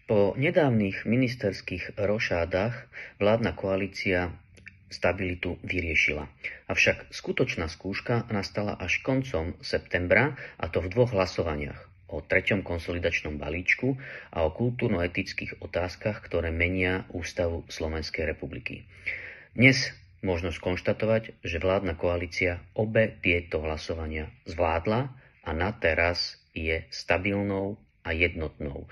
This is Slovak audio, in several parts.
Po nedávnych ministerských rošádach vládna koalícia stabilitu vyriešila. Avšak skutočná skúška nastala až koncom septembra, a to v dvoch hlasovaniach. O 3. konsolidačnom balíčku a o kultúrno-etických otázkach, ktoré menia Ústavu Slovenskej republiky. Dnes možno skonštatovať, že vládna koalícia obe tieto hlasovania zvládla a na teraz je stabilnou a jednotnou.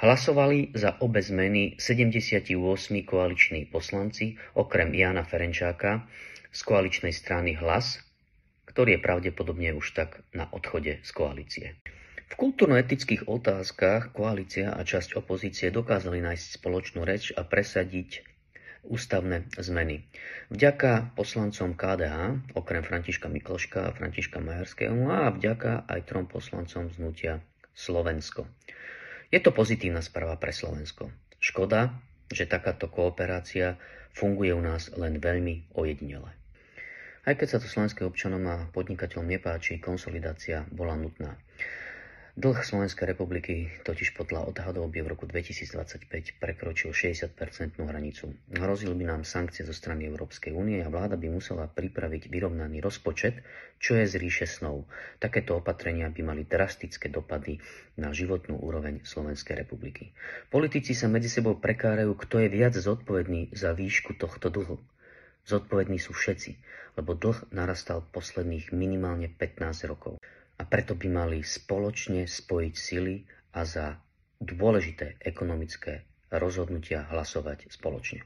Hlasovali za obe zmeny 78 koaliční poslanci, okrem Jána Ferenčáka z koaličnej strany Hlas, ktorý je pravdepodobne už tak na odchode z koalície. V kultúrno-etických otázkach koalícia a časť opozície dokázali nájsť spoločnú reč a presadiť ústavné zmeny. Vďaka poslancom KDH, okrem Františka Mikloška a Františka Majerského, a vďaka aj 3 poslancom z hnutia Slovensko. Je to pozitívna správa pre Slovensko. Škoda, že takáto kooperácia funguje u nás len veľmi ojedinele. Aj keď sa to slovenským občanom a podnikateľom nepáči, konsolidácia bola nutná. Dlh Slovenskej republiky totiž podľa odhadov by v roku 2025 prekročil 60-percentnú hranicu. Hrozili by nám sankcie zo strany Európskej únie a vláda by musela pripraviť vyrovnaný rozpočet, čo je z ríše snov. Takéto opatrenia by mali drastické dopady na životnú úroveň Slovenskej republiky. Politici sa medzi sebou prekárajú, kto je viac zodpovedný za výšku tohto dlhu. Zodpovední sú všetci, lebo dlh narastal posledných minimálne 15 rokov. A preto by mali spoločne spojiť sily a za dôležité ekonomické rozhodnutia hlasovať spoločne.